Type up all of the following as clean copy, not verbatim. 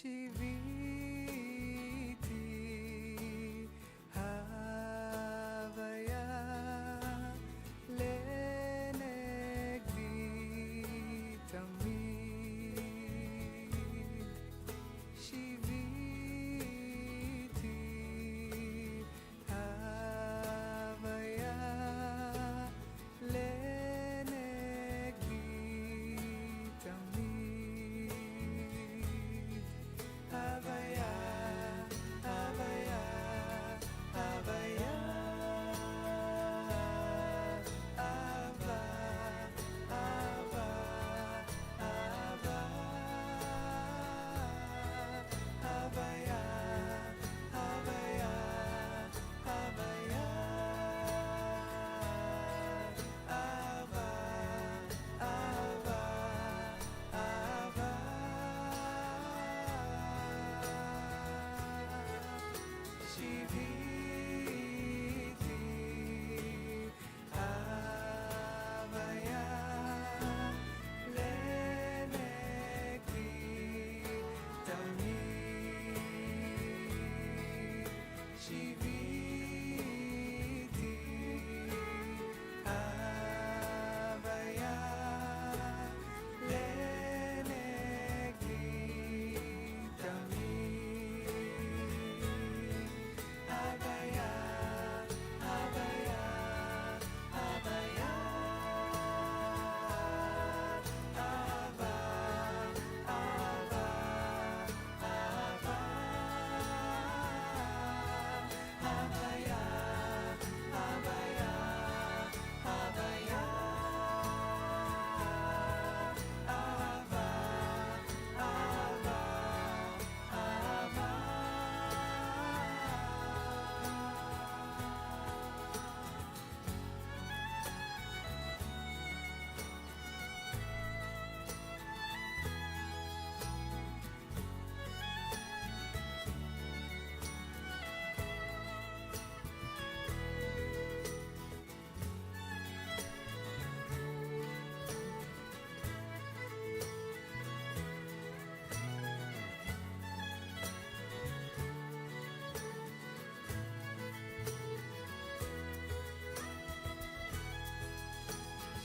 שיוויתי הוויה לנגדי תמיד. שיוויתי הוויה לנגדי תמיד. הוויה, הוויה, הוויה, אהבה, אהבה, אהבה, הוויה, הוויה, הוויה, אהבה, אהבה, אהבה. שיוויתי הוויה לנגדי תמיד. שיוויתי הוויה לנגדי תמיד. הוויה, הוויה, הוויה, אהבה, אהבה, אהבה, הוויה, הוויה, הוויה, אהבה, אהבה, אהבה.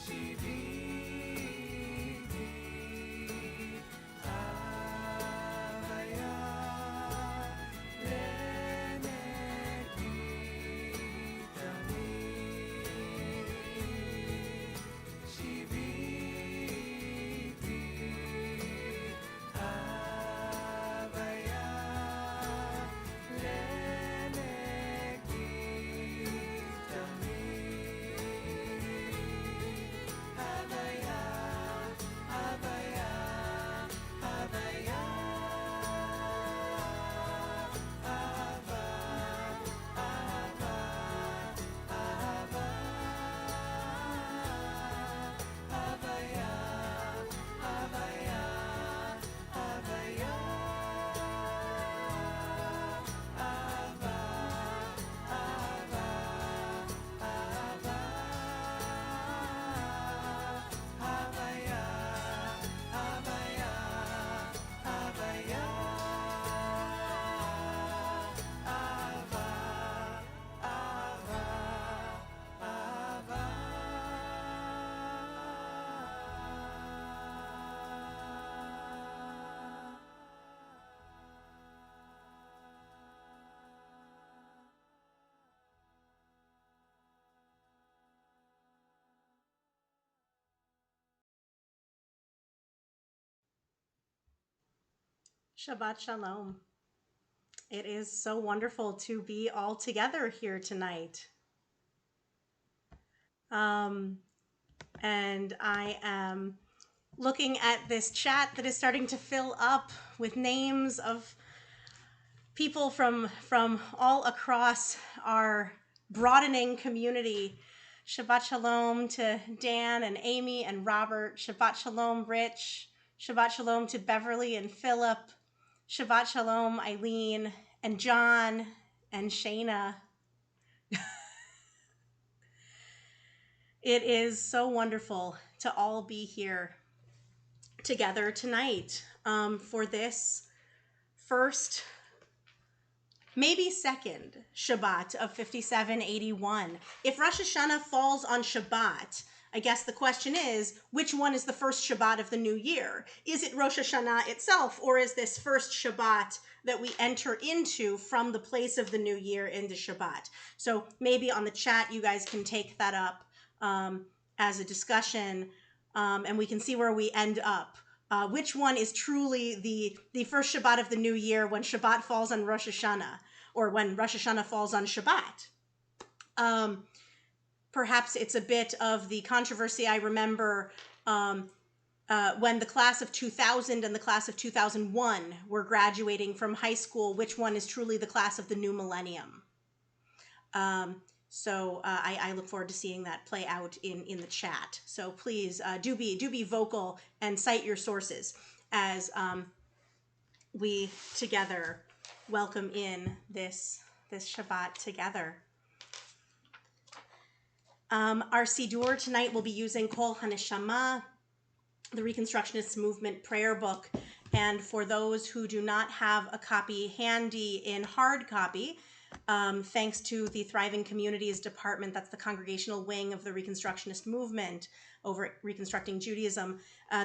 שיוויתי הוויה לנגדי תמיד. שיוויתי הוויה לנגדי תמיד. הוויה, הוויה, הוויה, אהבה, אהבה, אהבה, הוויה, הוויה, הוויה, אהבה, אהבה, אהבה, הוויה, הוויה, הוויה, אהבה, אהבה, Shabbat Shalom. It is so wonderful to be all together here tonight. And I am looking at this chat that is starting to fill up with names of people from all across our broadening community. Shabbat Shalom to Dan and Amy and Robert. Shabbat Shalom, Rich. Shabbat Shalom to Beverly and Philip. Shabbat Shalom, Eileen and John and Shayna. It is so wonderful to all be here together tonight for this first, maybe second Shabbat of 5781. If Rosh Hashanah falls on Shabbat, I guess the question is, which one is the first Shabbat of the new year? Is it Rosh Hashanah itself, or is this first Shabbat that we enter into from the place of the new year into Shabbat? So maybe on the chat, you guys can take that up as a discussion, and we can see where we end up. Which one is truly the first Shabbat of the new year when Shabbat falls on Rosh Hashanah, or when Rosh Hashanah falls on Shabbat? Perhaps it's a bit of the controversy. I remember when the class of 2000 and the class of 2001 were graduating from high school, which one is truly the class of the new millennium? So I look forward to seeing that play out in the chat. So please do be vocal and cite your sources as we together welcome in this Shabbat together. Our Siddur tonight will be using Kol HaNeshama, the Reconstructionist Movement prayer book. And for those who do not have a copy handy in hard copy, thanks to the Thriving Communities Department, that's the congregational wing of the Reconstructionist Movement over at Reconstructing Judaism,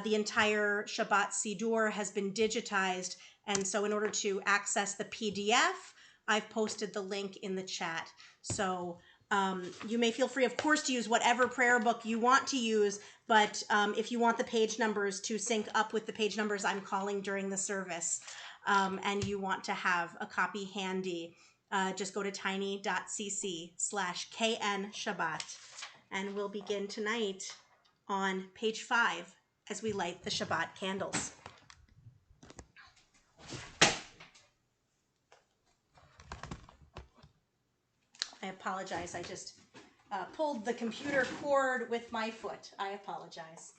the entire Shabbat Siddur has been digitized. And so in order to access the PDF, I've posted the link in the chat. So you may feel free, of course, to use whatever prayer book you want to use, but if you want the page numbers to sync up with the page numbers I'm calling during the service, and you want to have a copy handy, just go to tiny.cc/KN Shabbat, and we'll begin tonight on page 5 as we light the Shabbat candles. I apologize, I just pulled the computer cord with my foot. I apologize.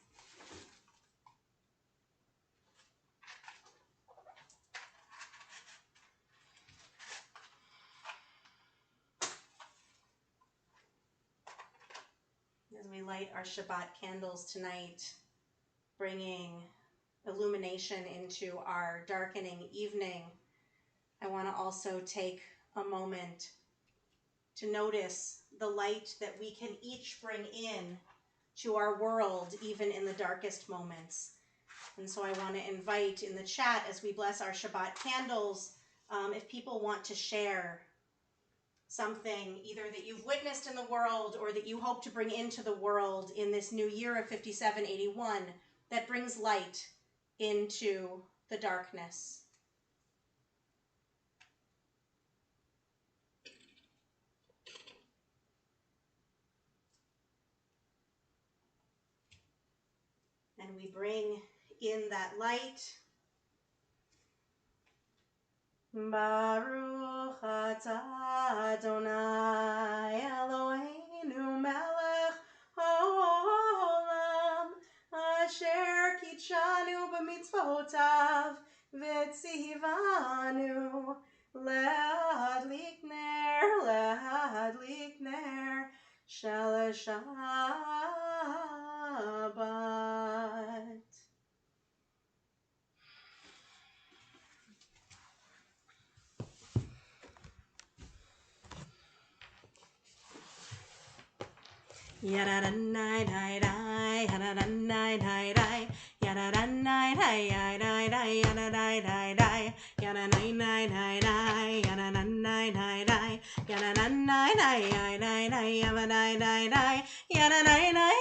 As we light our Shabbat candles tonight, bringing illumination into our darkening evening, I want to also take a moment to notice the light that we can each bring in to our world, even in the darkest moments. And so I want to invite in the chat, as we bless our Shabbat candles, if people want to share something either that you've witnessed in the world or that you hope to bring into the world in this new year of 5781 that brings light into the darkness. And we bring in that light. Baruch atah Adonai Eloheinu melech haolam asher kitshanu b'mitzvotav v'tzivanu le'adlik ner shel Shabbat. Yada-da-nai, dai-dai, yada-da-nai, dai-dai, yada-da-nai, dai-dai, yada-dai, dai-dai, yada-nai, dai-dai, yada-da-nai, dai-dai, yada-da-nai, dai-dai, yada-dai, dai-dai, yada-dai, yada-da-nai,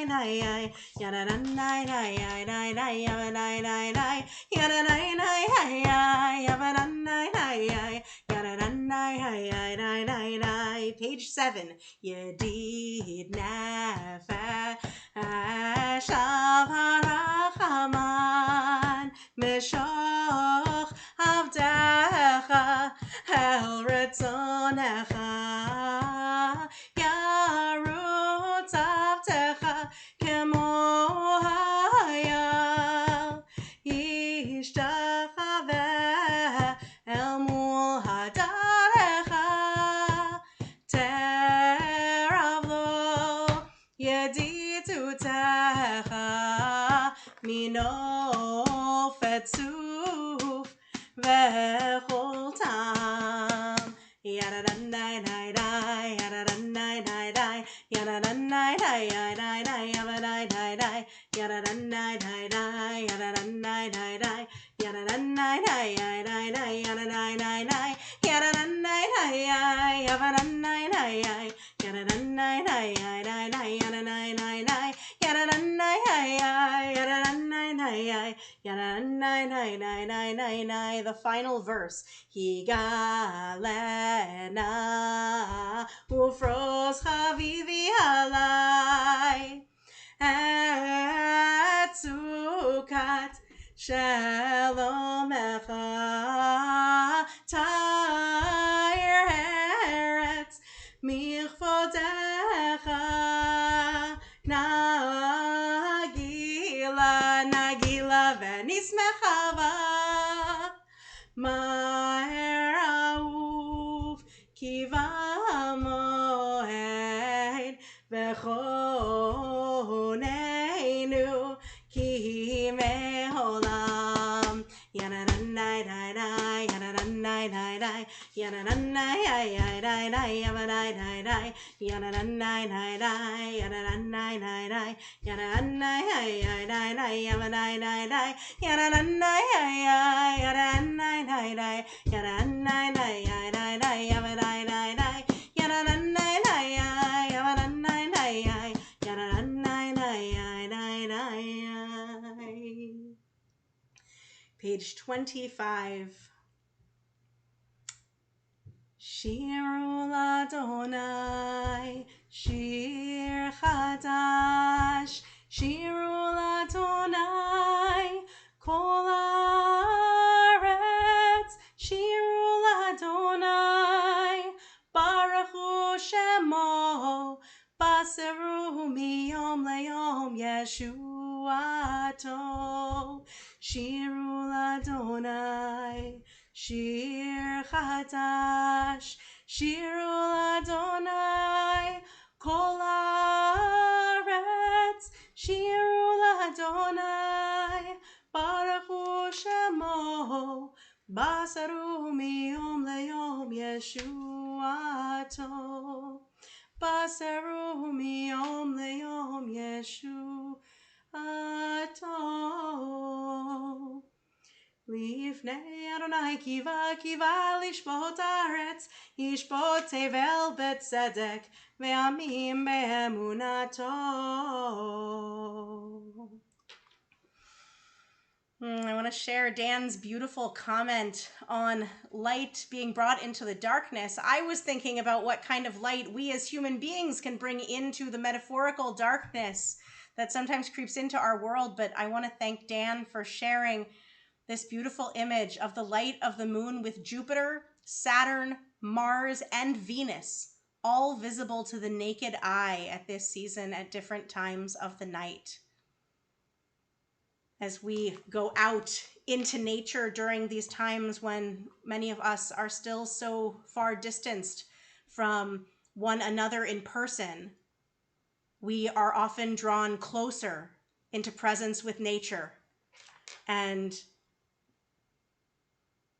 dai-dai, yada-da-nai, dai-dai, yada-dai, dai-dai, yada-dai, yada-da-nai, dai-dai, yada-da-nai, page 7. Yedid nefesh av harachaman meshoch avdecha el retzonecha yarutz avdecha kemo hayal ishtachaveh el mul hadarecha Yeditutecha minofetzu v'chol tam. Yada-da-nai-nai-nai, yada-da-nai-nai-nai, yada-da-nai-nai-nai-nai, yada-da-nai-nai, yada-da-nai-nai-nai, yada-da-nai-nai-nai, yada-da-nai-nai-nai, yada-da-nai-nai-nai, yada-da-nai-nai, yada-da-nai-nai, yada-da-nai-nai, yada-da-nai-nai-nai, the final verse. Higalena ufros chavivi alai etzukat shalomecha ta'ir eretz michvodecha nagila v'nismechava Ma'er Ahuv Kiva Moed V'choneinu Ki Me'olam Yada-da-nai-nai-nai, yada-da-nai-nai-nai, yada-da-nai-nai-nai-nai, yada-da-nai-nai-nai, yada-da-nai-nai-nai, yada-da-nai-nai-nai, yada-da-nai-nai-nai, yada-da-nai-nai-nai, yada-da-nai-nai, yada-da-nai-nai-nai, yada-da-nai-nai, yada-da-nai-nai, yada-da-nai-nai, yada-da-nai-nai, yada-da-nai-nai, yada-da-nai-nai. Page 25. Shiru l'Adonai, Shir Hadash, Shiru l'Adonai, Kol haaretz, Shiru l'Adonai, Baruch Hu Shemo, Baseru miyom le'yom Yeshuato, Shiru l'Adonai, Shir Hadash, Shiru l'Adonai, Kol haaretz, Shiru l'Adonai, Baruch Hu Shemo, Basaru miyom le'yom Yeshuato, Basaru miyom le'yom Yeshuato. Lifnei Adonai kiva lishpot haaretz, yishpot tevel betzedek, ve'amim be'emunato. I want to share Dan's beautiful comment on light being brought into the darkness. I was thinking about what kind of light we as human beings can bring into the metaphorical darkness that sometimes creeps into our world, but I want to thank Dan for sharing this beautiful image of the light of the moon with Jupiter, Saturn, Mars, and Venus, all visible to the naked eye at this season at different times of the night. As we go out into nature during these times when many of us are still so far distanced from one another in person, we are often drawn closer into presence with nature. And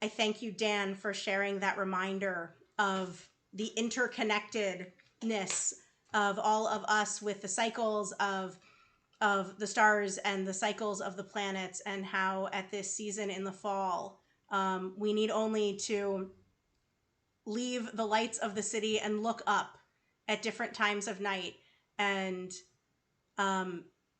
I thank you, Dan, for sharing that reminder of the interconnectedness of all of us with the cycles of the stars and the cycles of the planets, and how at this season in the fall, we need only to leave the lights of the city and look up at different times of night and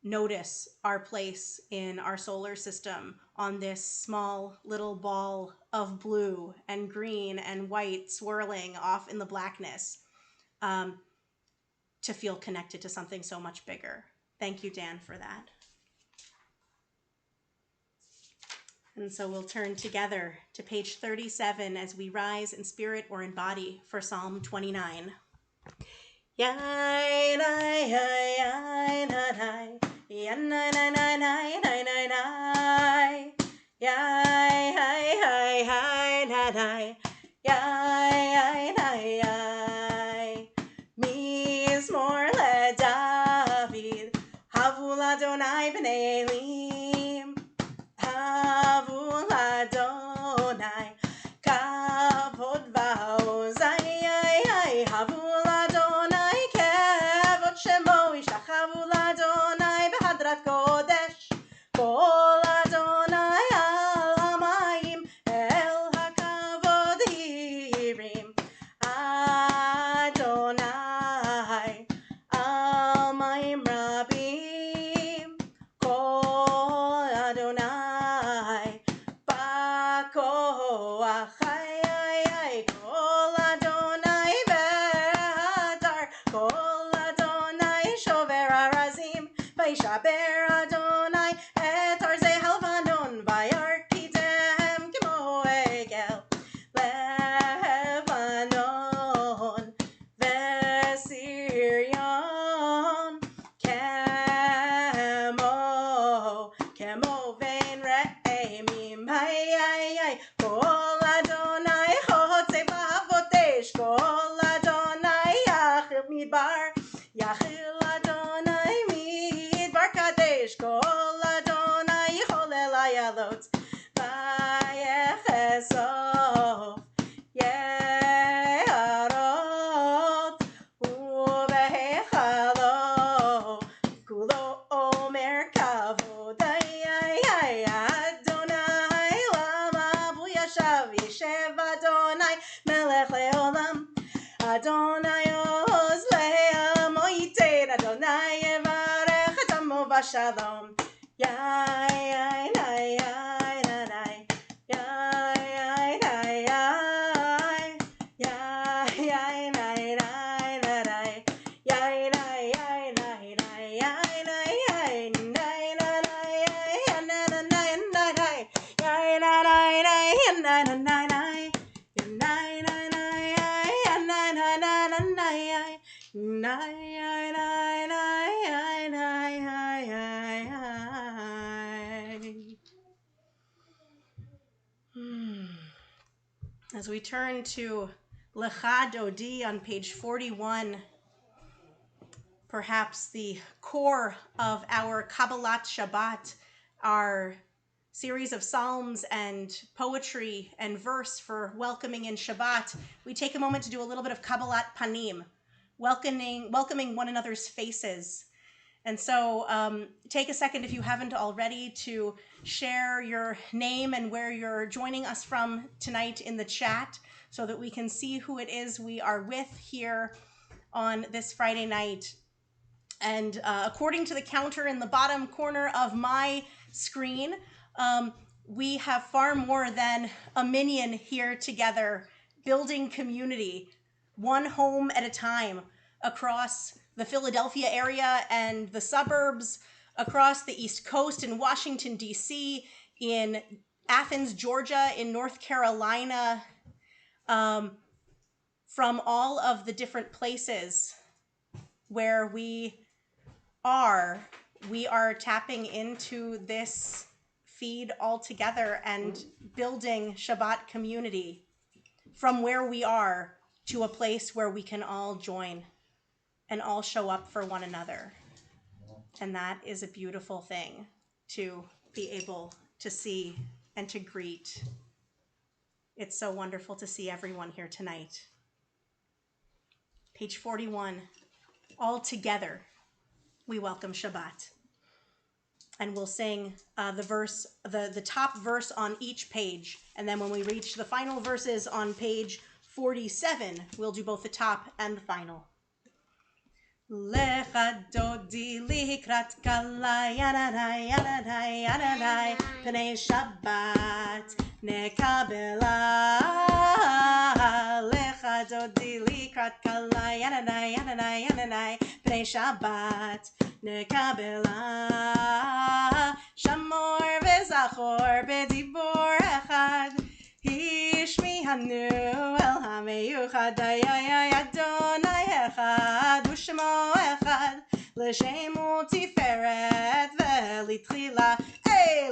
notice our place in our solar system on this small little ball of blue and green and white swirling off in the blackness, to feel connected to something so much bigger. Thank you, Dan, for that. And so we'll turn together to page 37 as we rise in spirit or in body for Psalm 29. Mizmor leDavid, Havu l'Adonai b'nei Elim, Havu l'Adonai Adonai, Bakoach, Kol Adonai V'Hadar, Kol Adonai Shover Arazim, V'Yishaber Adonai Et Arzei Halvanon, V'Yarkitem K'mo Egel Lebanon, V'Sirion Kemo Vein Re'emim, Kol Adonai Chotze B'Havotesh, Kol Adonai Yachil Midbar, Yachil Adonai Midbar Kadesh, Kol Adonai Cholel Ayalot, Vayechesof Yeharot, Uvehechalo, Kulo Omer Kavod, Adonai Lama Buyashav Yeshev Adonai Melech Leolam, Adonai Oz Le'am Oyitain, Adonai Yevarech Et Amo V'Shalom, Yai Nai Yai Nai Yai Yai Nai Yai Yai Nai Nai Nai Yai Nai Yai Nai Nai Yai Nai Yai Nai Nai Nai Yai Nai Nai As we turn to Lecha Dodi on page 41, perhaps the core of our Kabbalat Shabbat, our series of psalms and poetry and verse for welcoming in Shabbat, we take a moment to do a little bit of Kabbalat Panim, welcoming one another's faces. And so take a second, if you haven't already, to share your name and where you're joining us from tonight in the chat so that we can see who it is we are with here on this Friday night. And according to the counter in the bottom corner of my screen, we have far more than a minyan here together, building community, one home at a time, across the Philadelphia area and the suburbs, across the East Coast in Washington, D.C., in Athens, Georgia, in North Carolina, from all of the different places where we are tapping into this feed all together and building Shabbat community from where we are to a place where we can all join and all show up for one another. And that is a beautiful thing to be able to see and to greet. It's so wonderful to see everyone here tonight. Page 41, all together, we welcome Shabbat. And we'll sing the top verse on each page. And then when we reach the final verses on page 47, we'll do both the top and the final. Lecha dodi likrat kala yanadai yanadai yanadai pnei Shabbat nekabela. Lecha dodi likrat kala yanadai yanadai yanadai pnei Shabbat nekabela. Shamor vezachor bedibor echad Hishmihanu el hameyuchad Adonai echad Ushmo echad L'shem u'tiferet ve'litchila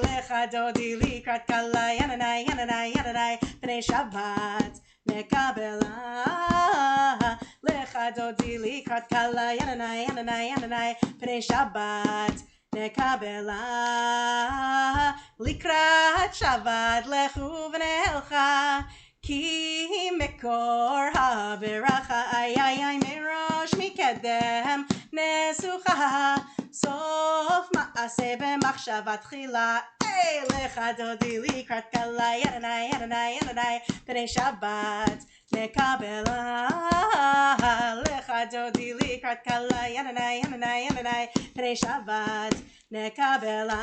Lecha dodi likrat kala yananai yananai yananai Pnei Shabbat nekabela. Lecha dodi likrat kala yananai yananai yananai Pnei Shabbat nekabela. Likrat Shabbat lechu v'neelcha ki mekor haberacha ayayay mirosh mikedem nesucha sof maase b'machshavat chila. Lecha dodi likrat kala yananai yananai yananai Pnei Shabbat nekabela. Lecha dodi likrat kala yananai yananai yananai Pnei Shabbat nekabela.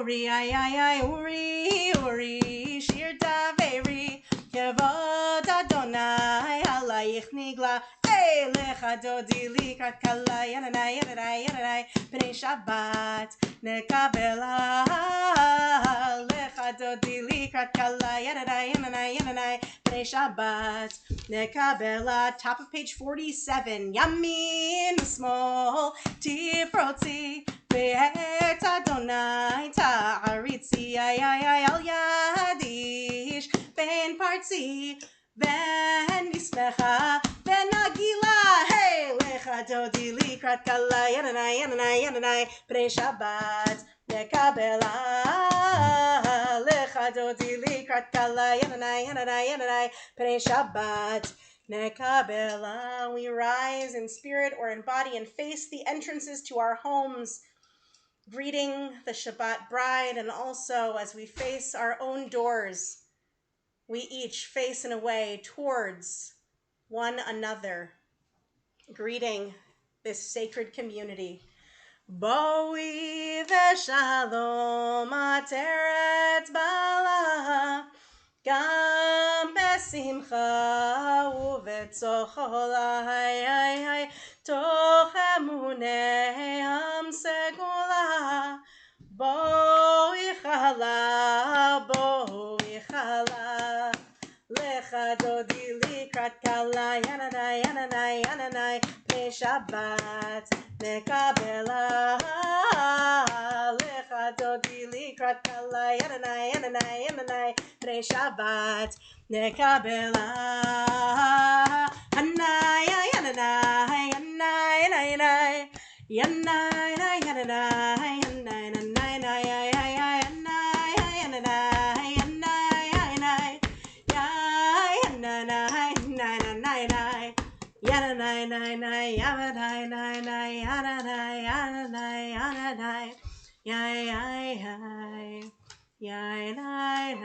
Uri, ay, Uri, Uri, Shir Taveri, Kevod Adonai, Alayich Nigla, Lecha Dodi Likrat Kala, Yananai, Yananai, Yananai, B'nai Shabbat, Nekabela, Lecha Dodi Likrat Kala, Yananai, Yananai, Yananai, B'nai Shabbat, Nekabela, top of page 47, Yamin, small, Tifrotzi, Be'et Adonai, Ta'aritzi, ay, al Yadish, Ben Partzi, Ben Nismecha, Ben Nagila, hey, Lecha Dodi Likrat Kala, Yananai, Yananai, Yananai, B'nai Shabbat, Nekabela, Lecha Dodi Likrat Kala, Yananai, Yananai, Yananai, B'nai Shabbat, Nekabela. We rise in spirit or in body and face the entrances to our homes, greeting the Shabbat bride, and also as we face our own doors, we each face in a way towards one another, greeting this sacred community. Boi v'shalom ateret bala, gam besimcha uvetzochola, toch emunei hamsegula, boi chala, Lecha Dodi Likrat Kala, Yananai, Yananai, Yananai, B'nai Shabbat, Nekabela. Lecha Dodi Likrat Kala, Yananai, Yananai, Yananai, B'nai Shabbat, Nekabela. Hanai, Yananai, Yanai, Yanai, Yanai, Yanai, Yananai, Yanai, Yanai,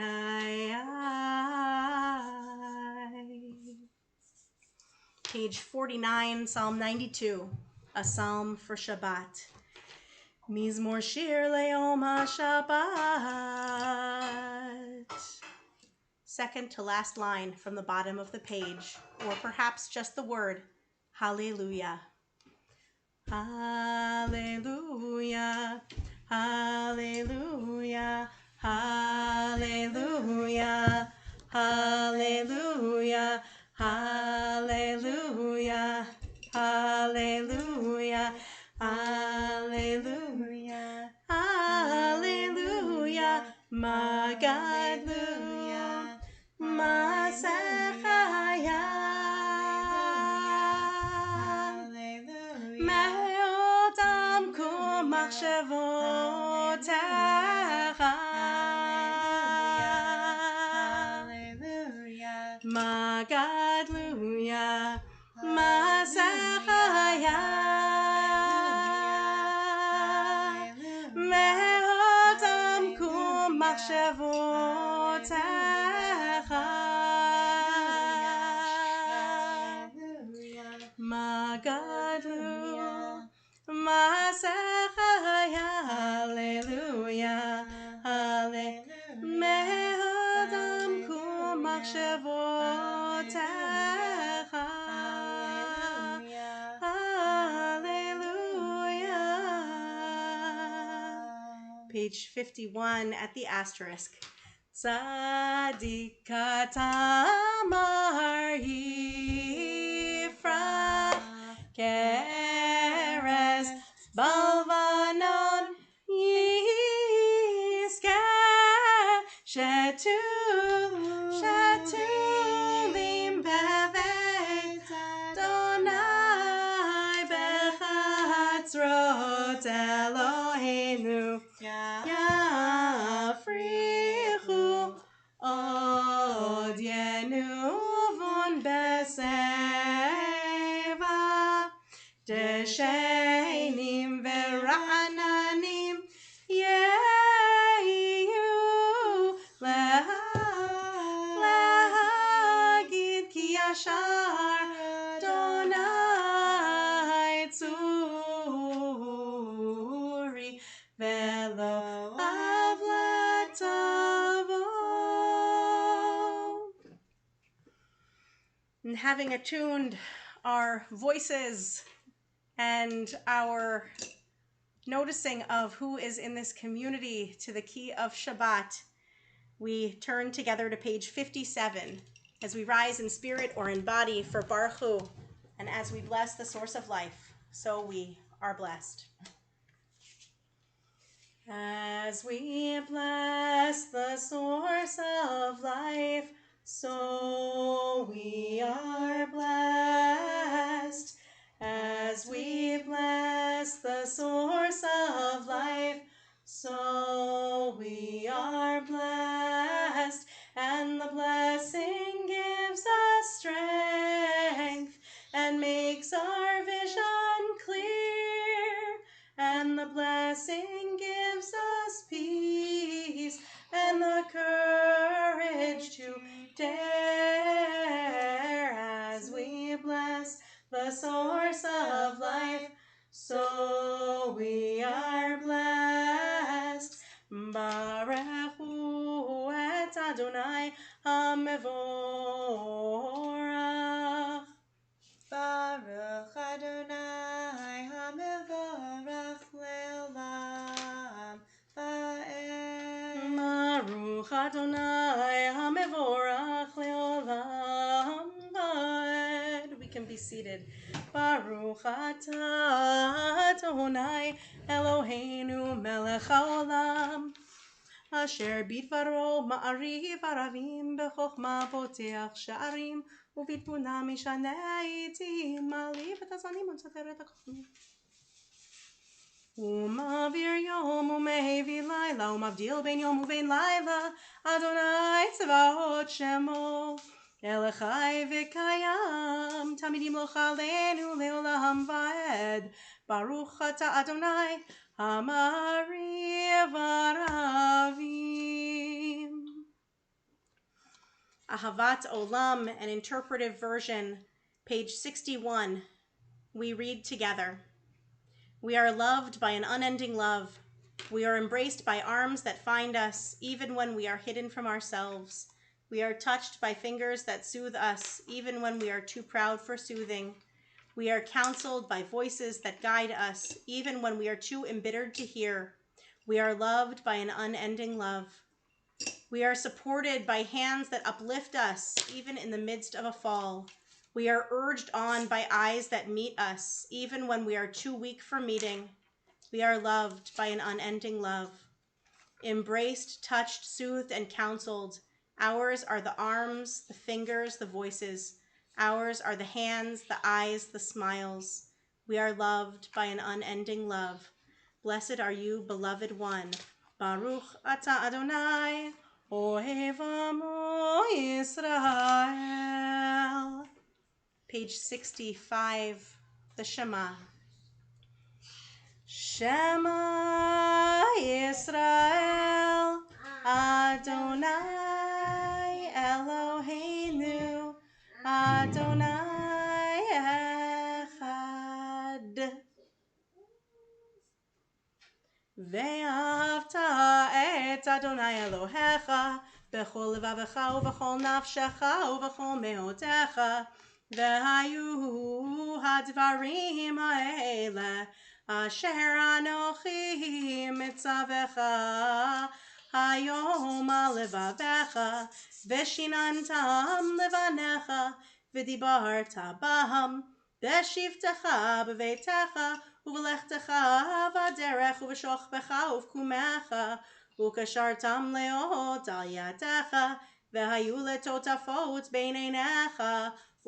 Page 49, Psalm 92, a psalm for Shabbat. Mizmor Shir Le'om HaShabbat. Second to last line from the bottom of the page, or perhaps just the word, Hallelujah. Hallelujah, hallelujah, hallelujah, hallelujah, hallelujah, hallelujah, hallelujah, hallelujah, Magadluya, Masechaya, Me'odam kum machshevotecha, Magadluya, Masechaya, Me'odam kum machshevotecha, Magadlu, Masechaya, Hallelujah, Hallelujah, Me'odam kum machshevotecha, Hallelujah. Page 51 at the asterisk. Tzadikat amar Yifra, Keres Balvanon Yiskeh, Shetulim Bevet Adonai Bechatzrot Eloheinu, Yafrichu Od Yenuvon Beseva, Deshenim Vera'ananim Yehu Lehagid Ki Yashar Adonai Tzuri Velo Av Having attuned our voices and our noticing of who is in this community to the key of Shabbat, we turn together to page 57 as we rise in spirit or in body for Baruch Hu, and as we bless the source of life, so we are blessed. As we bless the source of life, so we are blessed. As we bless the source of life, so we are blessed. And the blessing gives us strength and makes our vision clear. And the blessing gives us peace and the courage to dare. As we bless the source of life, so we are blessed. Baruch Hu et Adonai HaMevorach. Baruch Adonai HaMevorach Le'olam Va'ed. Baruch Adonai HaMevorach Le'olam Va'ed. We can be seated. Baruch Atah Adonai Eloheinu melech haolam, asher bidvaro ma'ariv aravim bechokma poteach sha'arim ובתבונה משנה העתים מעליב את הזנים וסותר את הכוכבים. הוא מעביר יום ומהביא לילה ומבדיל בין יום ובין לילה, אדוני צבאות שמו, אל חי וקיים, תמיד ימלוך עלינו לעולם ועד. ברוך אתה אדוני המעריב ערבים. Ahavat Olam, an interpretive version, page 61. We read together. We are loved by an unending love. We are embraced by arms that find us, even when we are hidden from ourselves. We are touched by fingers that soothe us, even when we are too proud for soothing. We are counseled by voices that guide us, even when we are too embittered to hear. We are loved by an unending love. We are supported by hands that uplift us, even in the midst of a fall. We are urged on by eyes that meet us, even when we are too weak for meeting. We are loved by an unending love. Embraced, touched, soothed, and counseled. Ours are the arms, the fingers, the voices. Ours are the hands, the eyes, the smiles. We are loved by an unending love. Blessed are you, beloved one. Baruch atah Adonai, Ohev Amo Yisrael. Page 65, the Shema. Shema Yisrael, Adonai Eloheinu, Adonai Echad. ואהבת את אדוני אלוהיך בכל לבבך ובכל נפשך ובכל מאודך, והיו הדברים האלה אשר אנוכי מצווך היום על לבבך, ושיננתם לבניך ודיברת בהם בשבתך בביתך ובלכתך בדרך ובשוכבך ובקומך, וקשרתם לאות על ידך, והיו לטוטפות בין עיניך,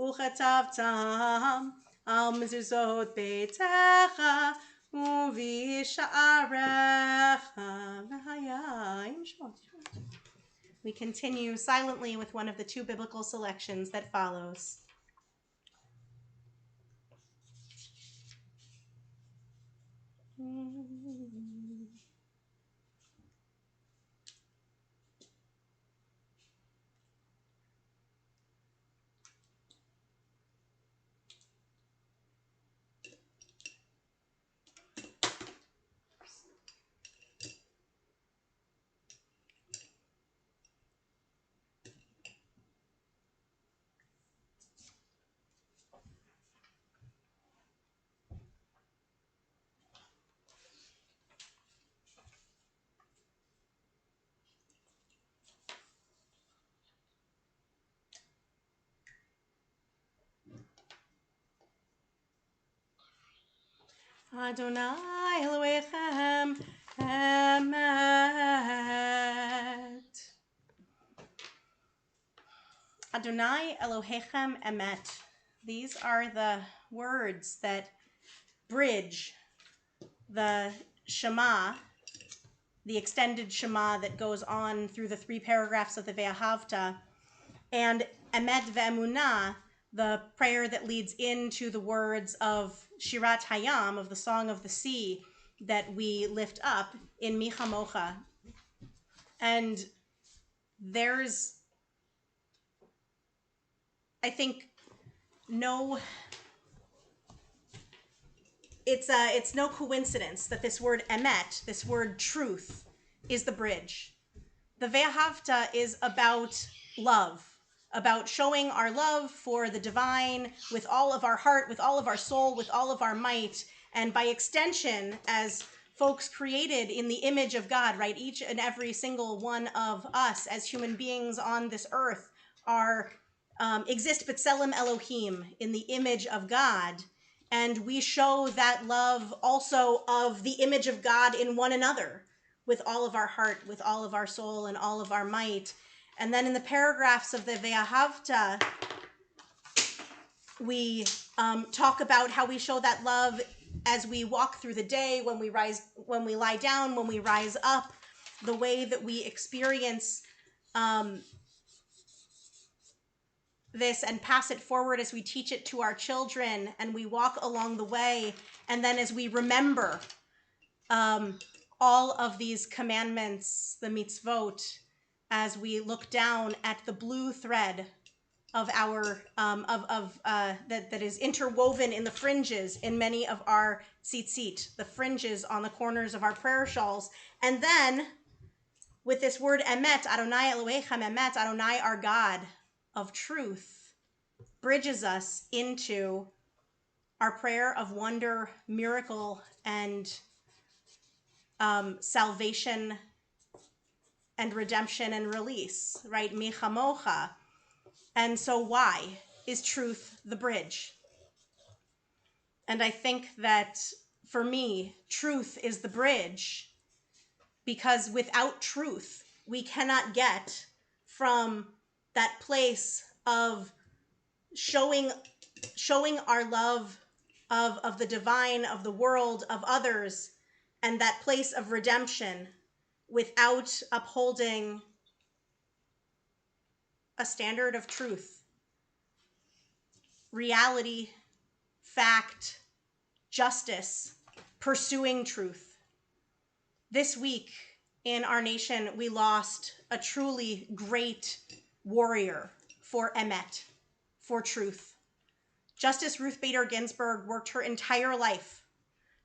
וכתבתם על מזוזות ביתך ובשעריך. We continue silently with one of the two biblical selections that follows. Adonai Elohechem Emet. Adonai Elohechem Emet. These are the words that bridge the Shema, the extended Shema that goes on through the 3 paragraphs of the Ve'ahavta, and Emet Ve'emunah, the prayer that leads into the words of Shirat Hayam, of the Song of the Sea, that we lift up in Mi Chamocha. And there's, I think, it's no coincidence that this word emet, this word truth, is the bridge. The Ve'ahavta is about love, about showing our love for the divine with all of our heart, with all of our soul, with all of our might, and by extension, as folks created in the image of God, right? Each and every single one of us as human beings on this earth are exist b'tselem Elohim, in the image of God, and we show that love also of the image of God in one another, with all of our heart, with all of our soul, and all of our might. And then in the paragraphs of the Ve'ahavta, we talk about how we show that love as we walk through the day, when we lie down, when we rise up, the way that we experience this and pass it forward as we teach it to our children, and we walk along the way, and then as we remember all of these commandments, the mitzvot, as we look down at the blue thread of our that is interwoven in the fringes in many of our tzitzit, the fringes on the corners of our prayer shawls, and then with this word emet, Adonai Elohechem Emet, Adonai our God of truth, bridges us into our prayer of wonder, miracle, and salvation and redemption and release, right? Mi chamocha. And so why is truth the bridge? And I think that for me, truth is the bridge, because without truth, we cannot get from that place of showing our love of the divine, of the world, of others, and that place of redemption, without upholding a standard of truth, reality, fact, justice, pursuing truth. This week in our nation, we lost a truly great warrior for emet, for truth. Justice Ruth Bader Ginsburg worked her entire life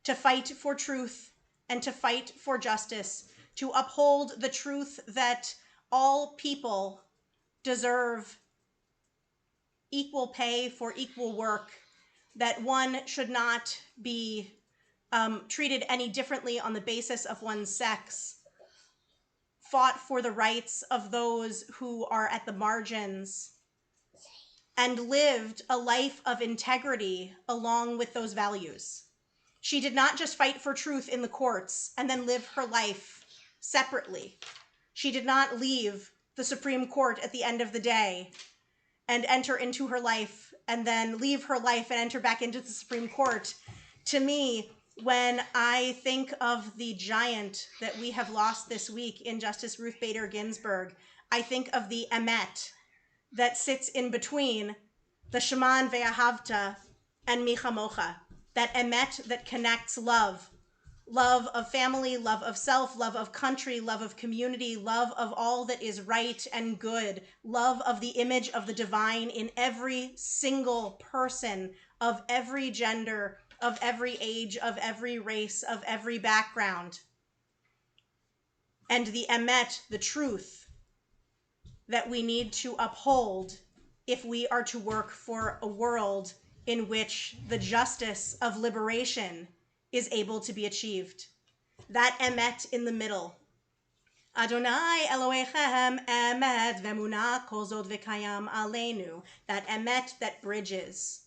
to fight for truth and to fight for justice, to uphold the truth that all people deserve equal pay for equal work, that one should not be treated any differently on the basis of one's sex, fought for the rights of those who are at the margins, and lived a life of integrity along with those values. She did not just fight for truth in the courts and then live her life separately. She did not leave the Supreme Court at the end of the day and enter into her life and then leave her life and enter back into the Supreme Court. To me, when I think of the giant that we have lost this week in Justice Ruth Bader Ginsburg, I think of the emet that sits in between the Shema and Ve'ahavta and Mi Chamocha, that emet that connects love of family, love of self, love of country, love of community, love of all that is right and good, love of the image of the divine in every single person, of every gender, of every age, of every race, of every background. And the emet, the truth, that we need to uphold if we are to work for a world in which the justice of liberation is able to be achieved. That emet in the middle. Adonai Elohechem emet ve'emunah kol zot v'kayam aleinu. That emet that bridges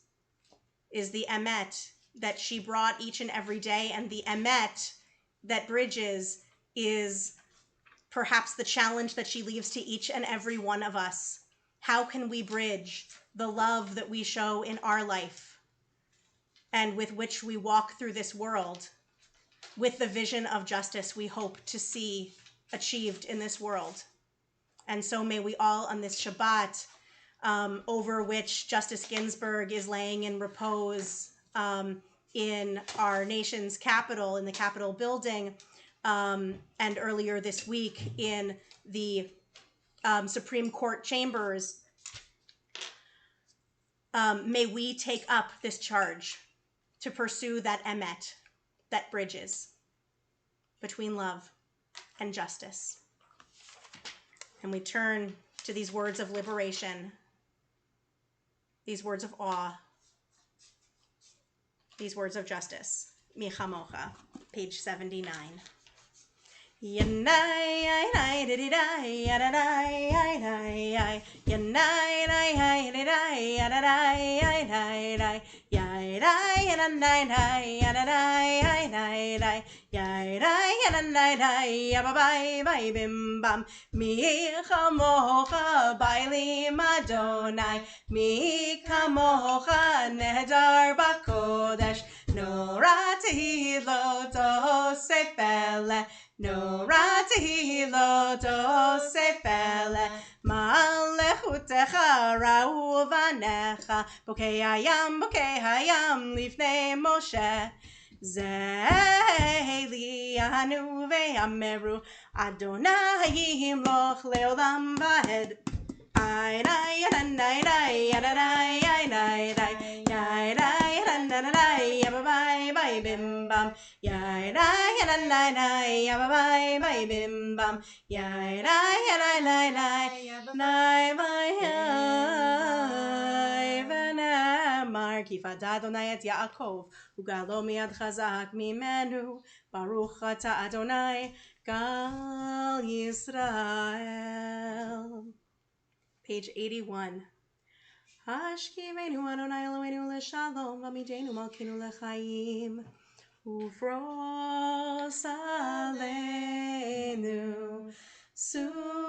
is the emet that she brought each and every day, and the emet that bridges is perhaps the challenge that she leaves to each and every one of us. How can we bridge the love that we show in our life and with which we walk through this world with the vision of justice we hope to see achieved in this world? And so may we all on this Shabbat, over which Justice Ginsburg is laying in repose in our nation's capital, in the Capitol building, and earlier this week in the Supreme Court chambers, may we take up this charge to pursue that emet that bridges between love and justice. And we turn to these words of liberation, these words of awe, these words of justice. Mi chamocha, page 79. No rati lo dosefele malechutecha rauvanecha bokei hayam lifnei Moshe Zeli anu ve'ameru Adonai yimloch leolam vahed Kifada Adonai et Yaakov ugalo miad chazak mimenu Baruch ata Adonai Gal Yisrael. Page 81. Hashkivenu Adonai Eloheinu leshalom v'amidenu malkeinu lechaim ufros aleinu sukat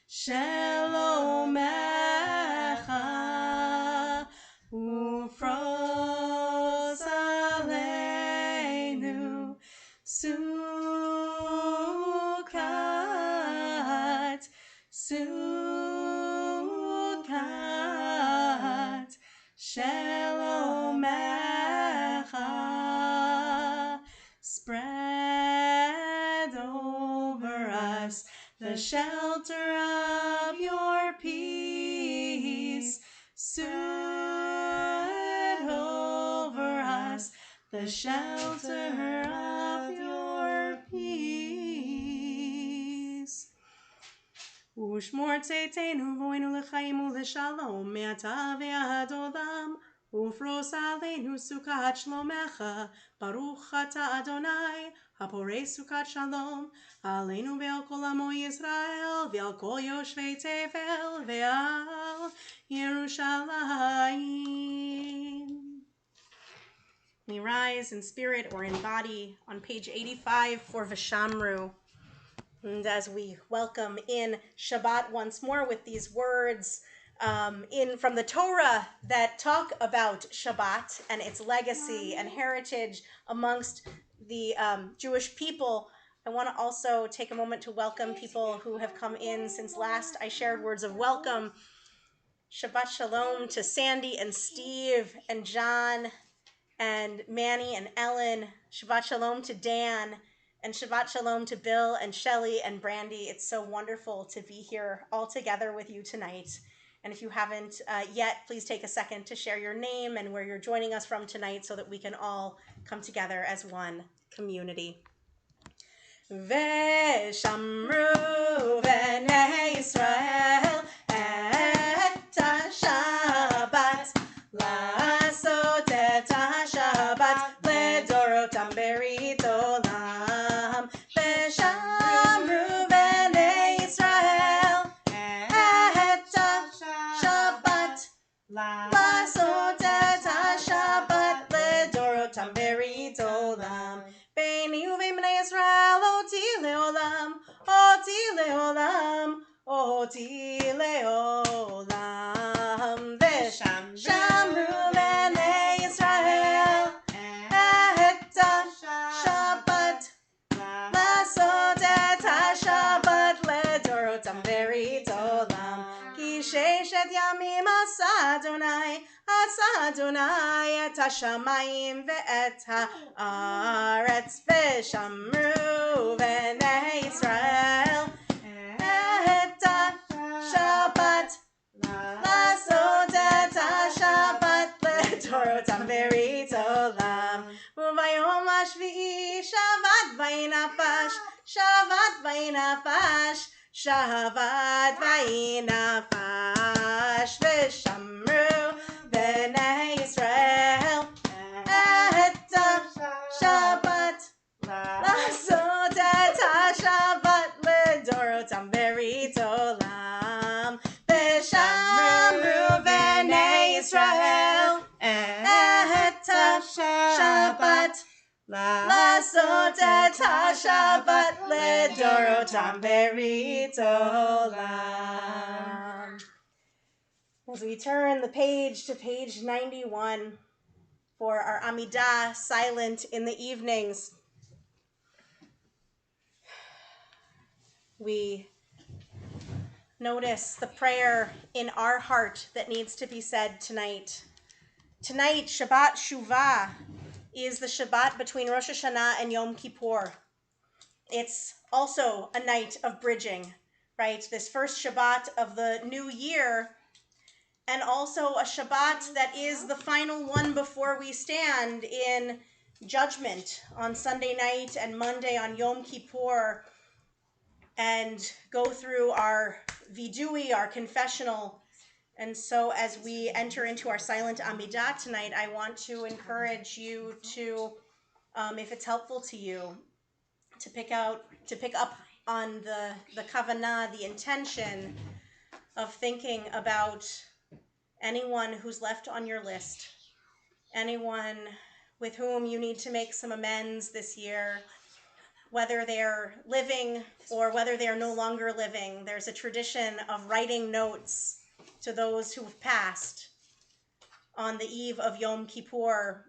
shelomecha ufros aleinu sukat shelomecha. Spread over us the shelter of your peace. Spread over us the shelter of your peace. Ushmor tzeitenu voinu lechaim uleshalom me'ata ve'ad olam ufros aleinu sukat shlomecha Baruch ata Adonai haporei sukat shalom aleinu ve'al kol amo Yisrael ve'al kol yoshvei tevel ve'al Yerushalayim. We rise in spirit or in body on page 85 for V'shamru. And as we welcome in Shabbat once more with these words from the Torah that talk about Shabbat and its legacy and heritage amongst the Jewish people, I want to also take a moment to welcome people who have come in since last I shared words of welcome. Shabbat Shalom to Sandy and Steve and John and Manny and Ellen. Shabbat Shalom to Dan. And Shabbat Shalom to Bill and Shelley and Brandy. It's so wonderful to be here all together with you tonight. And if you haven't yet, please take a second to share your name and where you're joining us from tonight so that we can all come together as one community. V'shamru b'nei Yisrael et ha-Shabbat la'asot et ha-Shabbat ledorotam berit olam. V'shamru b'nei Yisrael leolam, oti leolam. Veshamru bnei Yisrael et Shabbat, לעשות את השבת לדורותם ברית עולם. כי ששת ימים עשה אדוני את השמיים ואת הארץ, ושמרו בני ישראל את השבת, לעשות את השבת לדורותם ברית עולם. וביום השביעי שבת וינפש, שבת וינפש, שבת וינפש, ושמרו בני ישראל את השבת, לעשות את השבת לדורותם ברית עולם. ושמרו בני ישראל את השבת, לעשות את השבת לדורותם ברית עולם. As we turn the page to page 91 for our Amidah silent in the evenings, we notice the prayer in our heart that needs to be said tonight. Tonight, Shabbat Shuvah is the Shabbat between Rosh Hashanah and Yom Kippur. It's also a night of bridging, right? This first Shabbat of the new year, and also a Shabbat that is the final one before we stand in judgment on Sunday night and Monday on Yom Kippur, and go through our vidui, our confessional. And so as we enter into our silent Amidah tonight, I want to encourage you to, if it's helpful to you, to pick up on the kavanah, the intention of thinking about anyone who's left on your list, anyone with whom you need to make some amends this year, whether they're living or whether they are no longer living. There's a tradition of writing notes to those who have passed on the eve of Yom Kippur,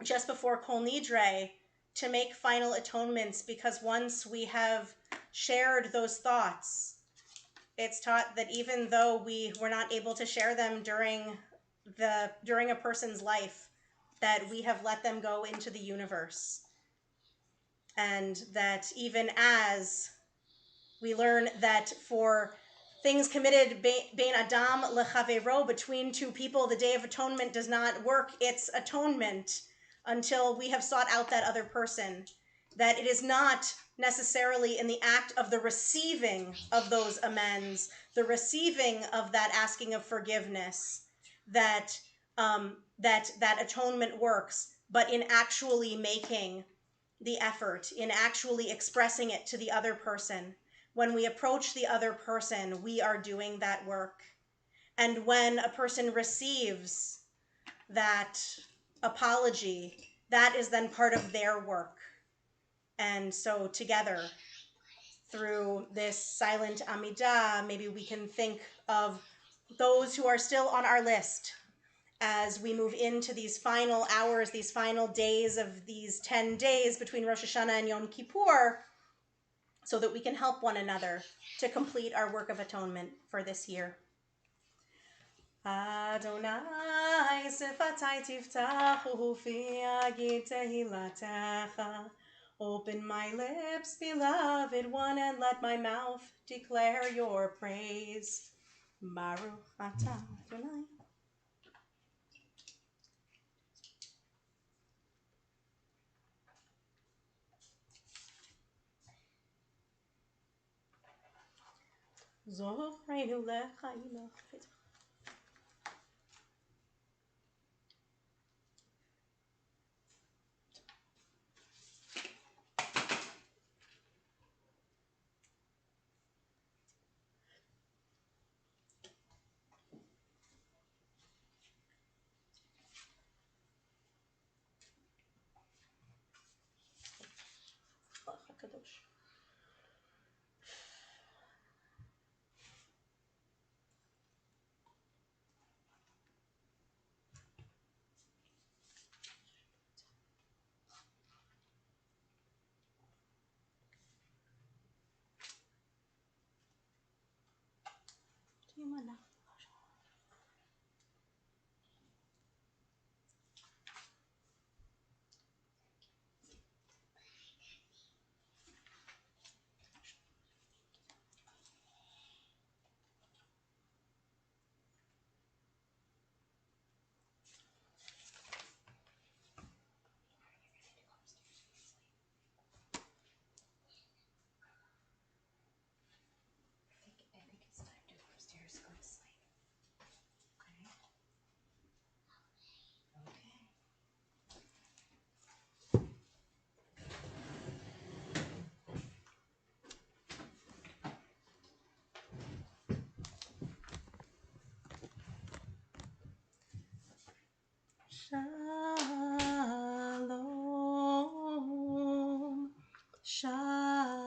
just before Kol Nidre, to make final atonements, because once we have shared those thoughts, it's taught that even though we were not able to share them during a person's life, that we have let them go into the universe. And that even as we learn that for things committed bein adam lechavero, between two people, the Day of Atonement does not work its atonement until we have sought out that other person. That it is not necessarily in the act of the receiving of those amends, the receiving of that asking of forgiveness, that atonement works, but in actually making the effort, in actually expressing it to the other person. When we approach the other person, we are doing that work. And when a person receives that apology, that is then part of their work. And so together, through this silent Amidah, maybe we can think of those who are still on our list as we move into these final hours, these final days of these 10 days between Rosh Hashanah and Yom Kippur, so that we can help one another to complete our work of atonement for this year. Adonai sifatai tiftachu ufi agid tehilatecha. Open my lips, beloved one, and let my mouth declare your praise. Baruch atah Adonai. Zoreinu lecha ilach.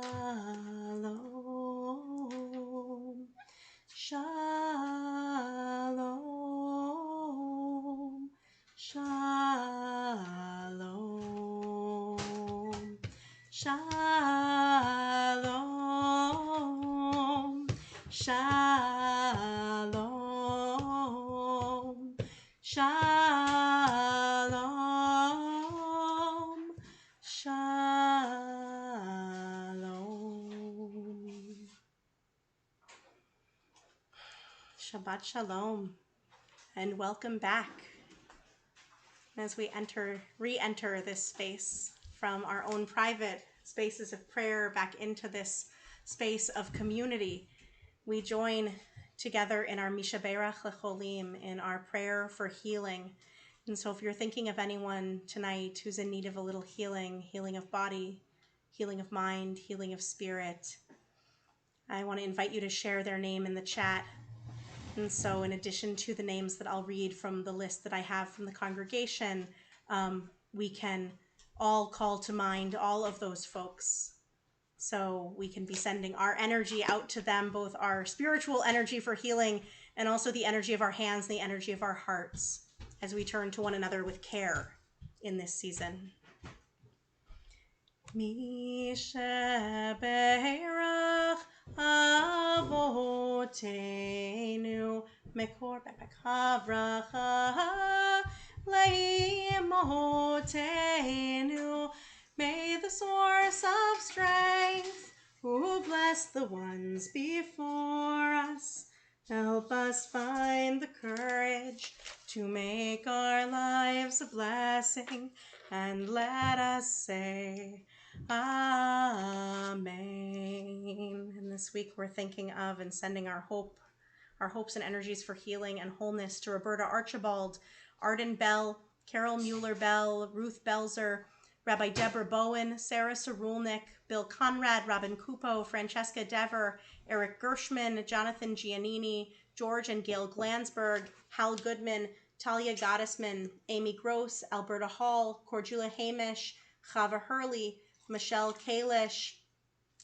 Shalom, shalom, shalom, shalom, shalom, shalom. Shabbat shalom, and welcome back as we re-enter this space from our own private spaces of prayer back into this space of community. We join together in our Mishaberach Lecholim, in our prayer for healing. And so if you're thinking of anyone tonight who's in need of a little healing, healing of body, healing of mind, healing of spirit, I want to invite you to share their name in the chat. And so in addition to the names that I'll read from the list that I have from the congregation, we can all call to mind all of those folks. So we can be sending our energy out to them, both our spiritual energy for healing and also the energy of our hands, the energy of our hearts, as we turn to one another with care in this season. Mishaberach Avotenu Mekor Bepekavracha Leimotenu. May the source of strength, who bless the ones before us, help us find the courage to make our lives a blessing, and let us say Amen. And this week we're thinking of and sending our hopes and energies for healing and wholeness to Roberta Archibald, Arden Bell, Carol Mueller-Bell, Ruth Belzer, Rabbi Deborah Bowen, Sarah Sarulnik, Bill Conrad, Robin Kupo, Francesca Dever, Eric Gershman, Jonathan Giannini, George and Gail Glansberg, Hal Goodman, Talia Gottesman, Amy Gross, Alberta Hall, Cordula Hamish, Chava Hurley, Michelle Kalish,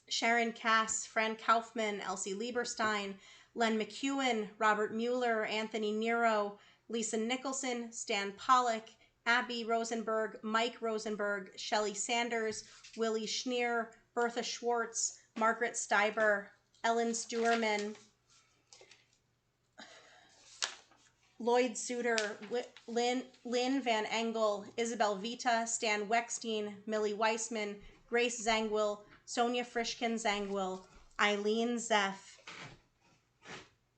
Sharon Cass, Fran Kaufman, Elsie Lieberstein, Len McEwen, Robert Mueller, Anthony Nero, Lisa Nicholson, Stan Pollock, Abby Rosenberg, Mike Rosenberg, Shelley Sanders, Willie Schneer, Bertha Schwartz, Margaret Steiber, Ellen Stewerman, Lloyd Suter, Lynn Van Engel, Isabel Vita, Stan Weckstein, Millie Weissman, Grace Zangwill, Sonia Frischkin Zangwill, Eileen Zeff,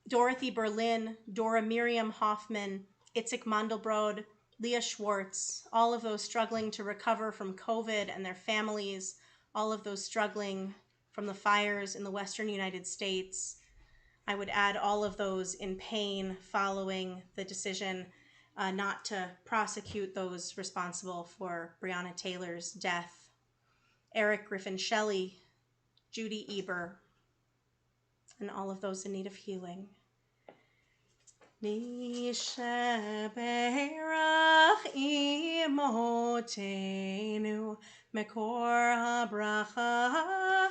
Dorothy Berlin, Dora Miriam Hoffman, Itzik Mandelbrod, Leah Schwartz, all of those struggling to recover from COVID and their families, all of those struggling from the fires in the Western United States. I would add all of those in pain following the decision not to prosecute those responsible for Breonna Taylor's death. Eric Griffin Shelley, Judy Eber, and all of those in need of healing. Mishaberach imotenu mekor habracha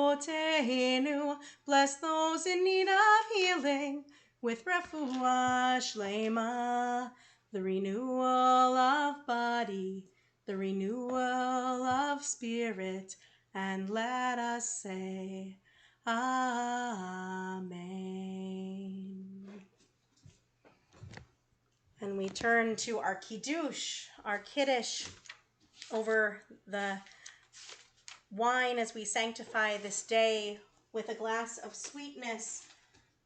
leavotenu. Bless those in need of healing with refuah shlema, the renewal of body, the renewal of spirit, and let us say Amen. And we turn to our Kiddush, our Kiddush, over the wine as we sanctify this day with a glass of sweetness,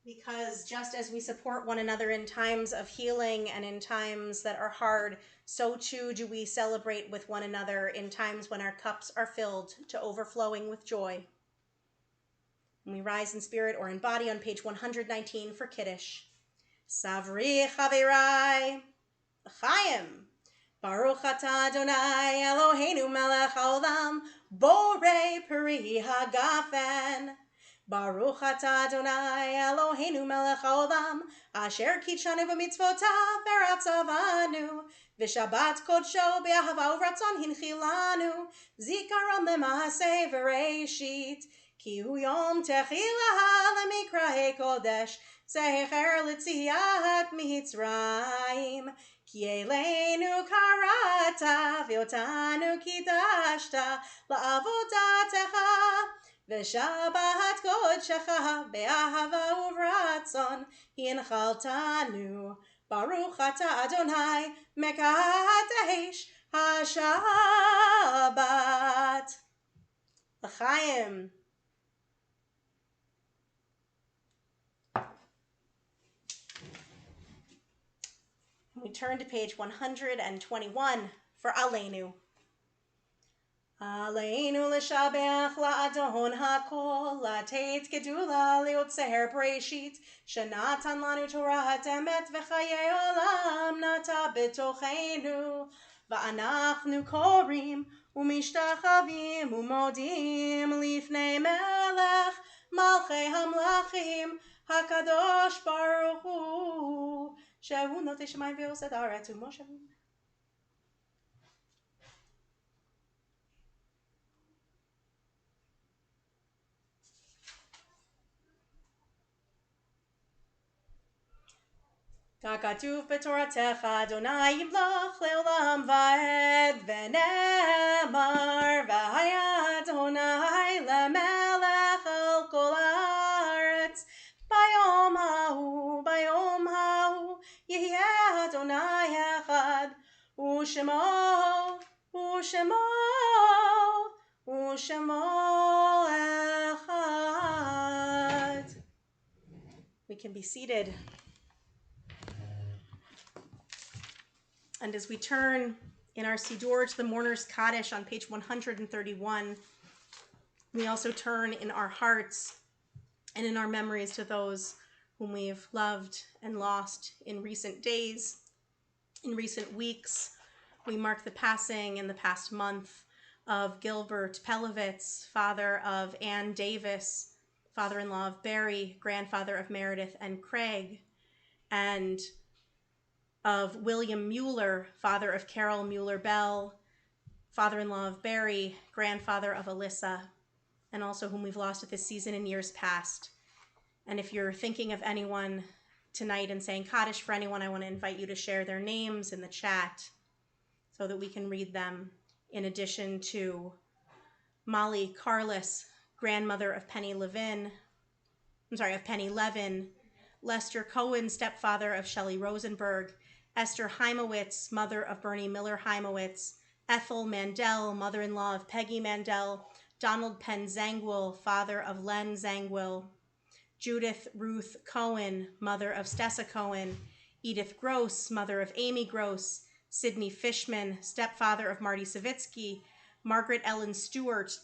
because just as we support one another in times of healing and in times that are hard, so too do we celebrate with one another in times when our cups are filled to overflowing with joy. And we rise in spirit or in body on page 119 for Kiddush. Savri Chavirai Chaim Baruch Atah Adonai Eloheinu Melech Haolam Borei Peri Hagafen Baruch atah Adonai Eloheinu melech haolam, asher kitshanu b'mitzvotav v'ratzavanu, v'shabbat kodsho b'ahava u'ratzon hinchilanu, zikaron lema'aseh v'reishit, ki hu yom techila lemikrahei kodesh, zecher l'tziat mitzrayim, ki eleinu karata v'otanu kidashta la'avodatecha, V'shabbat kodshecha be'ahava u'ratzon hinchaltanu. Baruch atah Adonai mekadesh haShabbat. L'chaim. We turn to page 121 for Aleinu. Aleinu l'shabeach la'adon ha'kol, la'teit gedula li'otzer breshit, shenatan lanu Torah emet v'chayei olam nata b'tochenu, va'anachnu korim u'mishtachavim u'modim lifnei melech malchei hamlachim hakadosh baruch hu, shehu notei shemayim ve'osed haaretz u'moshe. Kakatuv b'toratecha Adonai yimlach le'olam va'ed v'nemar v'haya Adonai le'melech al kol haaretz bayom ha'u yihyeh Adonai echad u'shemo echad. We can be seated. And as we turn in our Siddur to the Mourner's Kaddish on page 131, we also turn in our hearts and in our memories to those whom we've loved and lost in recent days, in recent weeks. We mark the passing in the past month of Gilbert Pelovitz, father of Ann Davis, father-in-law of Barry, grandfather of Meredith and Craig, and of William Mueller, father of Carol Mueller-Bell, father-in-law of Barry, grandfather of Alyssa, and also whom we've lost at this season in years past. And if you're thinking of anyone tonight and saying Kaddish for anyone, I want to invite you to share their names in the chat so that we can read them, in addition to Molly Carless, grandmother of Penny Levin, Lester Cohen, stepfather of Shelley Rosenberg, Esther Heimowitz, mother of Bernie Miller Heimowitz, Ethel Mandel, mother-in-law of Peggy Mandel, Donald Penn Zangwill, father of Len Zangwill, Judith Ruth Cohen, mother of Stessa Cohen, Edith Gross, mother of Amy Gross, Sidney Fishman, stepfather of Marty Savitsky, Margaret Ellen Stewart,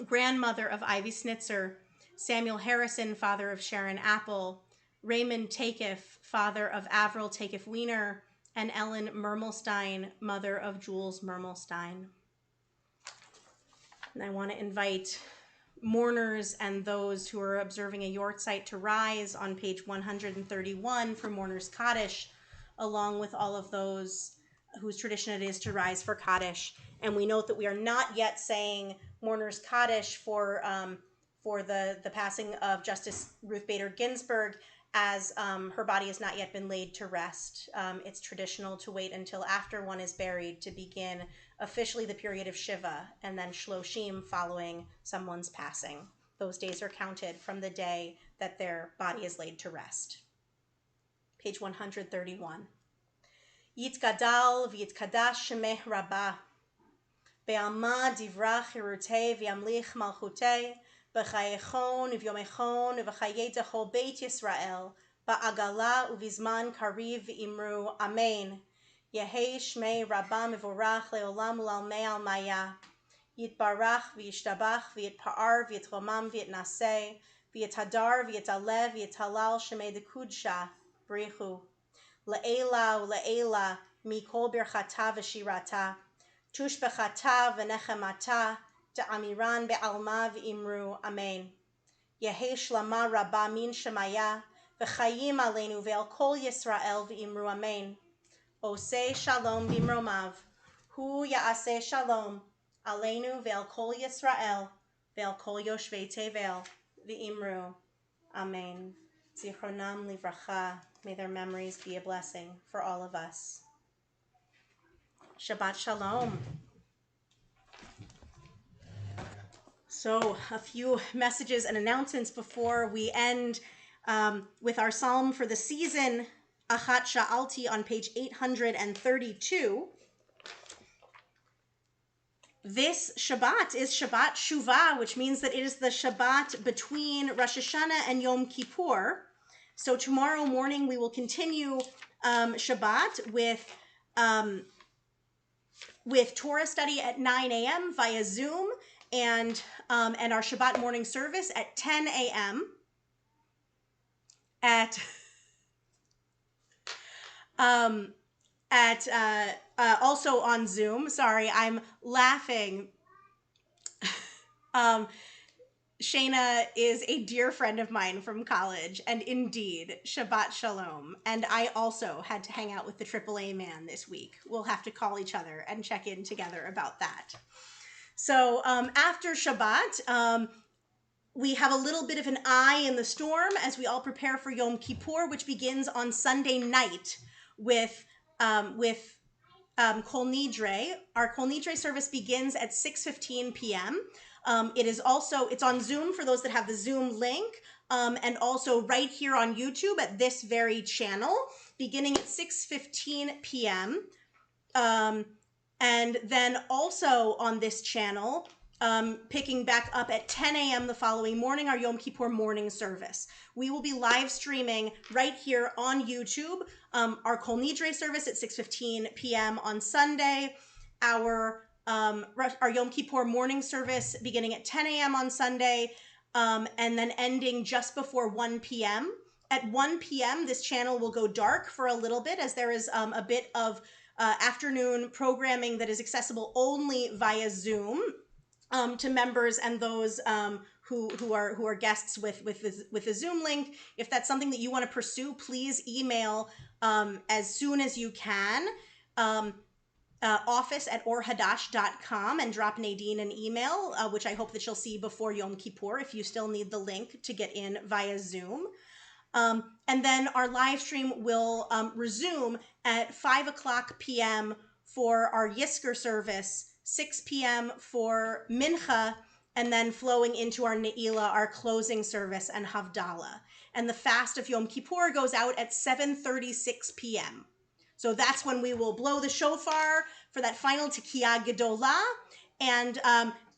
grandmother of Ivy Snitzer, Samuel Harrison, father of Sharon Apple, Raymond Takeff, father of Avril Takeff Wiener, and Ellen Mermelstein, mother of Jules Mermelstein. And I want to invite mourners and those who are observing a Yortzeit to rise on page 131 for Mourner's Kaddish, along with all of those whose tradition it is to rise for Kaddish. And we note that we are not yet saying Mourner's Kaddish for the passing of Justice Ruth Bader Ginsburg, as her body has not yet been laid to rest. It's traditional to wait until after one is buried to begin officially the period of Shiva, and then Shloshim following someone's passing. Those days are counted from the day that their body is laid to rest. Page 131. Yitkadal v'yitkadash shemeh rabbah, be'alma divra chirutei v'yamlich malchutei, b'chayechon u'vyomechon u'v'chayei dechol Beit Yisrael, ba'agala u'vizman kariv v'imru, Amen. Yehei shmei rabbah mevorach le'olam u'lalmei almaya, yitbarach v'yishtabach v'yitpa'ar v'yitromam v'yitnaseh, v'yithadar v'yitalev v'yithalal shemei dekudsha, brichu. Le'ela u'le'ela mikol birchata v'shirata, tushbechata v'nechemata, de'amiran be'alma v'imru, Amen. Yehi shlama rabba min shemaya, v'chayim aleinu ve'el kol Yisrael v'imru amen. Oseh shalom bimromav, hu ya'aseh shalom, aleinu ve'el kol Yisrael, ve'el kol yoshvei tevel, v'imru amen. Zichronam livracha, may their memories be a blessing for all of us. Shabbat shalom. So a few messages and announcements before we end with our psalm for the season, Achat Sha'alti, on page 832. This Shabbat is Shabbat Shuvah, which means that it is the Shabbat between Rosh Hashanah and Yom Kippur. So tomorrow morning we will continue Shabbat with Torah study at 9 a.m. via Zoom, and our Shabbat morning service at 10 a.m. Also on Zoom. Sorry, I'm laughing. Shayna is a dear friend of mine from college, and indeed, Shabbat Shalom. And I also had to hang out with the AAA man this week. We'll have to call each other and check in together about that. So after Shabbat, we have a little bit of an eye in the storm as we all prepare for Yom Kippur, which begins on Sunday night with Kol Nidre. Our Kol Nidre service begins at 6:15 p.m. It's on Zoom for those that have the Zoom link, and also right here on YouTube at this very channel, beginning at 6:15 p.m. And then also on this channel, picking back up at 10 a.m. the following morning, our Yom Kippur morning service. We will be live streaming right here on YouTube our Kol Nidre service at 6:15 p.m. on Sunday, our Yom Kippur morning service beginning at 10 a.m. on Sunday, and then ending just before 1 p.m. At 1 p.m., this channel will go dark for a little bit, as there is a bit of afternoon programming that is accessible only via Zoom to members and those who are guests with the Zoom link. If that's something that you want to pursue, please email as soon as you can. Office@orhadash.com, and drop Nadine an email, which I hope that you'll see before Yom Kippur if you still need the link to get in via Zoom. And then our live stream will resume at 5 o'clock p.m. for our Yisker service, 6 p.m. for Mincha, and then flowing into our Ne'ilah, our closing service, and Havdalah. And the fast of Yom Kippur goes out at 7:36 p.m. So that's when we will blow the shofar for that final Tekiyah Gedolah. And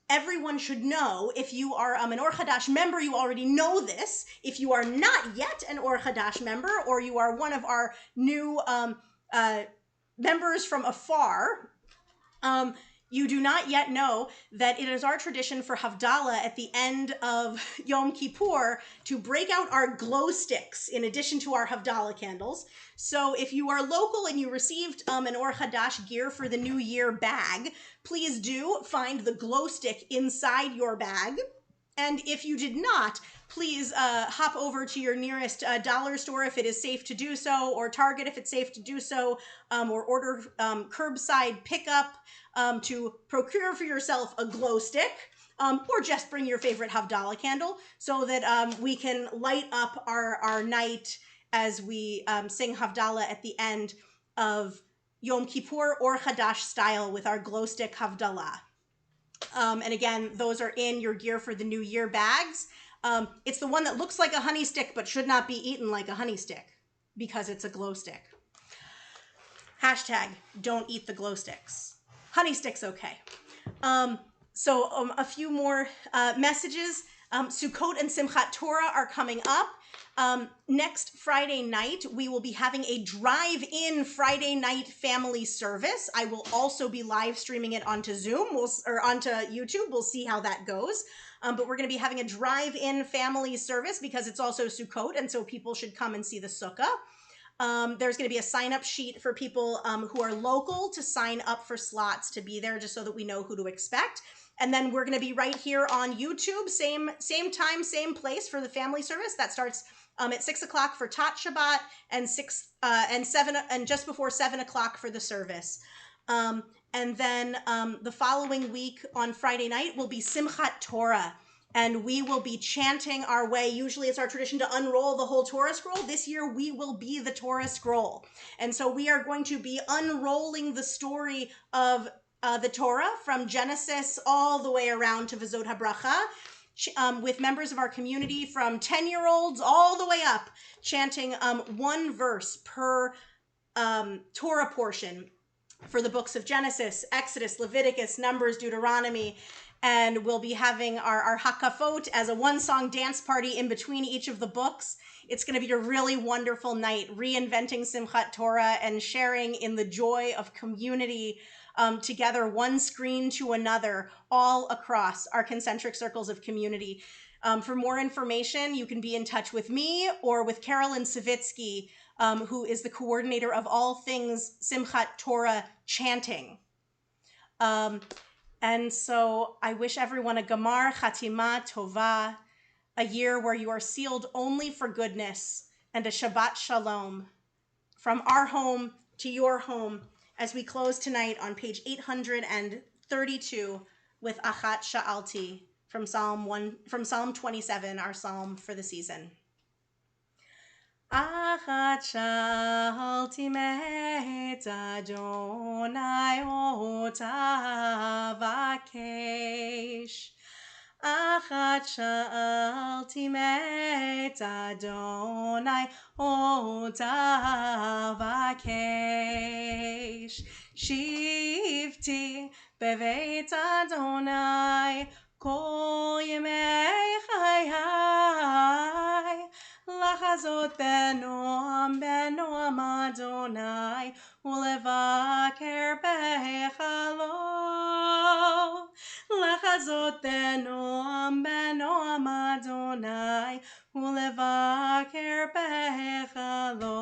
everyone should know, if you are an Or Hadash member, you already know this. If you are not yet an Or Hadash member, or you are one of our new members from afar, you do not yet know that it is our tradition for Havdalah at the end of Yom Kippur to break out our glow sticks in addition to our Havdalah candles. So if you are local and you received an Or Hadash gear for the New Year bag, please do find the glow stick inside your bag. And if you did not, please hop over to your nearest dollar store if it is safe to do so, or Target if it's safe to do so, or order curbside pickup to procure for yourself a glow stick, or just bring your favorite Havdalah candle so that we can light up our night as we sing Havdalah at the end of Yom Kippur Or Hadash style with our glow stick Havdalah. And again, those are in your Gear for the New Year bags. It's the one that looks like a honey stick but should not be eaten like a honey stick because it's a glow stick. Hashtag don't eat the glow sticks. Honey sticks okay. So a few more messages. Sukkot and Simchat Torah are coming up. Next Friday night, we will be having a drive-in Friday night family service. I will also be live streaming it onto Zoom or onto YouTube. We'll see how that goes. But we're going to be having a drive-in family service because it's also Sukkot, and so people should come and see the sukkah. There's going to be a sign-up sheet for people who are local to sign up for slots to be there, just so that we know who to expect. And then we're going to be right here on YouTube, same time, same place for the family service that starts at 6 o'clock for Tot Shabbat and 7 and just before 7 o'clock for the service. And then the following week on Friday night will be Simchat Torah. And we will be chanting our way. Usually it's our tradition to unroll the whole Torah scroll. This year we will be the Torah scroll. And so we are going to be unrolling the story of the Torah from Genesis all the way around to V'zot HaBracha, with members of our community from 10-year-olds all the way up, chanting one verse per Torah portion for the books of Genesis, Exodus, Leviticus, Numbers, Deuteronomy. And we'll be having our hakafot as a one-song dance party in between each of the books. It's going to be a really wonderful night, reinventing Simchat Torah and sharing in the joy of community together, one screen to another, all across our concentric circles of community. For more information, you can be in touch with me or with Carolyn Savitsky, who is the coordinator of all things Simchat Torah chanting. And so I wish everyone a Gamar Chatima Tova, a year where you are sealed only for goodness, and a Shabbat Shalom from our home to your home as we close tonight on page 832 with Achat Sha'alti from Psalm 27, our psalm for the season. Achat sha'alti me'etz Adonai ota vakesh. Achat sha'alti me'etz Adonai ota vakesh. Shivti beveit Adonai kol yemei chayai. Lachazot benoam Adonai ulevaker bechalo. Lachazot benoam Adonai ulevaker bechalo.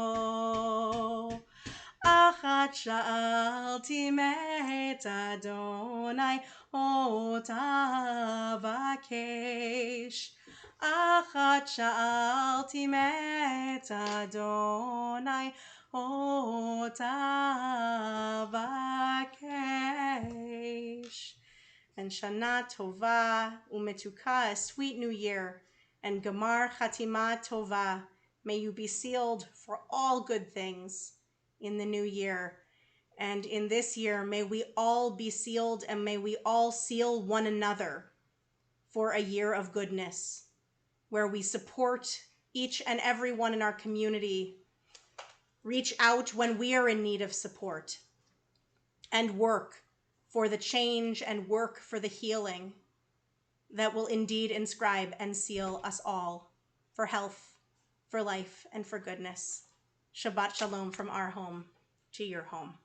Achat sha'alti me'etz Adonai ota vakesh. Achat sha'alti me'etz Adonai ota vakesh. And Shana Tova Umetuka, a sweet new year, and Gamar Chatima Tova, may you be sealed for all good things in the new year. And in this year, may we all be sealed, and may we all seal one another for a year of goodness, where we support each and every one in our community, reach out when we are in need of support, and work for the change and work for the healing that will indeed inscribe and seal us all for health, for life, and for goodness. Shabbat Shalom from our home to your home.